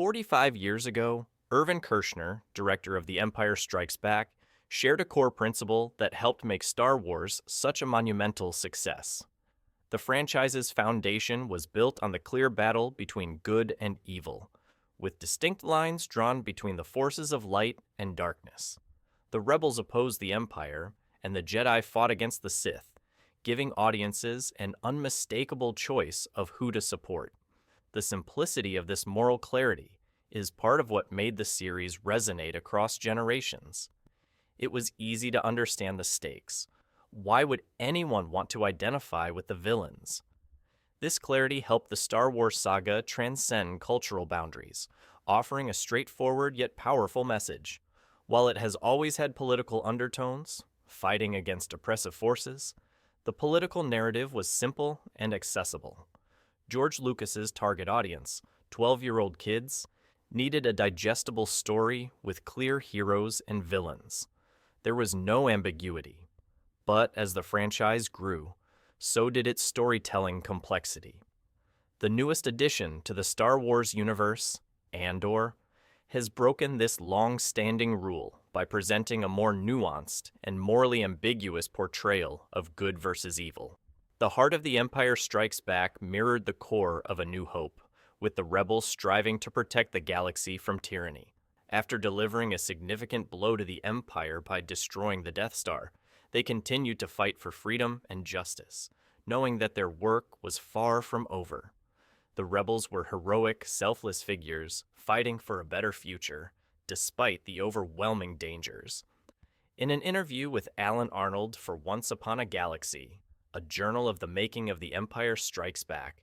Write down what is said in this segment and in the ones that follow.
45 years ago, Irvin Kershner, director of The Empire Strikes Back, shared a core principle that helped make Star Wars such a monumental success. The franchise's foundation was built on the clear battle between good and evil, with distinct lines drawn between the forces of light and darkness. The rebels opposed the Empire, and the Jedi fought against the Sith, giving audiences an unmistakable choice of who to support. The simplicity of this moral clarity is part of what made the series resonate across generations. It was easy to understand the stakes. Why would anyone want to identify with the villains? This clarity helped the Star Wars saga transcend cultural boundaries, offering a straightforward yet powerful message. While it has always had political undertones, fighting against oppressive forces, the political narrative was simple and accessible. George Lucas's target audience, 12-year-old kids, needed a digestible story with clear heroes and villains. There was no ambiguity. But as the franchise grew, so did its storytelling complexity. The newest addition to the Star Wars universe, Andor, has broken this long-standing rule by presenting a more nuanced and morally ambiguous portrayal of good versus evil. The heart of The Empire Strikes Back mirrored the core of A New Hope, with the rebels striving to protect the galaxy from tyranny. After delivering a significant blow to the Empire by destroying the Death Star, they continued to fight for freedom and justice, knowing that their work was far from over. The rebels were heroic, selfless figures fighting for a better future, despite the overwhelming dangers. In an interview with Alan Arnold for Once Upon a Galaxy, a journal of the making of The Empire Strikes Back,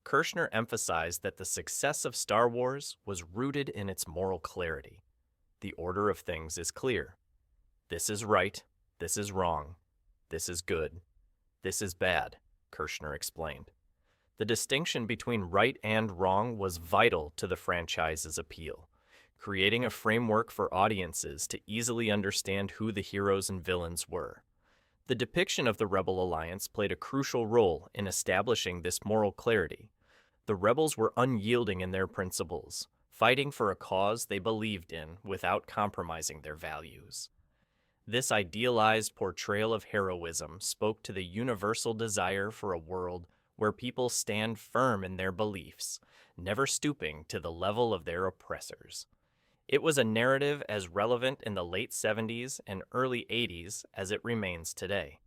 Kershner emphasized that the success of Star Wars was rooted in its moral clarity. The order of things is clear. This is right. This is wrong. This is good. This is bad, Kershner explained. The distinction between right and wrong was vital to the franchise's appeal, creating a framework for audiences to easily understand who the heroes and villains were. The depiction of the Rebel Alliance played a crucial role in establishing this moral clarity. The rebels were unyielding in their principles, fighting for a cause they believed in without compromising their values. This idealized portrayal of heroism spoke to the universal desire for a world where people stand firm in their beliefs, never stooping to the level of their oppressors. It was a narrative as relevant in the late 70s and early 80s as it remains today.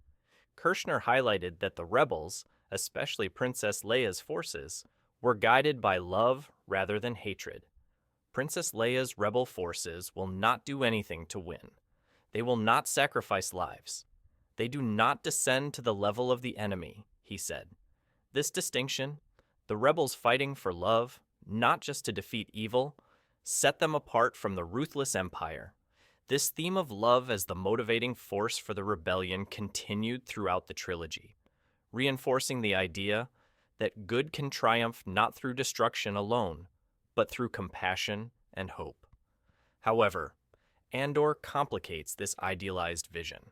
Kershner highlighted that the rebels, especially Princess Leia's forces, were guided by love rather than hatred. Princess Leia's rebel forces will not do anything to win. They will not sacrifice lives. They do not descend to the level of the enemy, he said. This distinction, the rebels fighting for love, not just to defeat evil, set them apart from the ruthless Empire. This theme of love as the motivating force for the rebellion continued throughout the trilogy, reinforcing the idea that good can triumph not through destruction alone, but through compassion and hope. However, Andor complicates this idealized vision.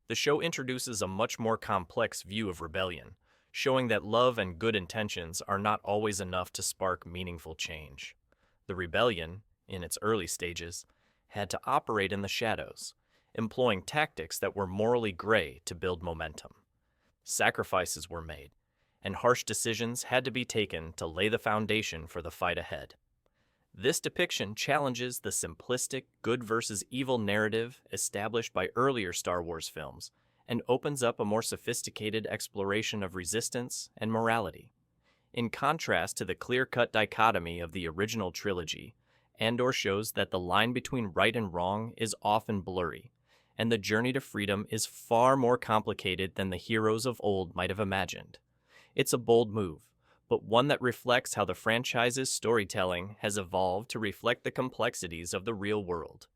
The show introduces a much more complex view of rebellion, showing that love and good intentions are not always enough to spark meaningful change. The rebellion, in its early stages, had to operate in the shadows, employing tactics that were morally gray to build momentum. Sacrifices were made, and harsh decisions had to be taken to lay the foundation for the fight ahead. This depiction challenges the simplistic good versus evil narrative established by earlier Star Wars films and opens up a more sophisticated exploration of resistance and morality. In contrast to the clear-cut dichotomy of the original trilogy, Andor shows that the line between right and wrong is often blurry, and the journey to freedom is far more complicated than the heroes of old might have imagined. It's a bold move, but one that reflects how the franchise's storytelling has evolved to reflect the complexities of the real world.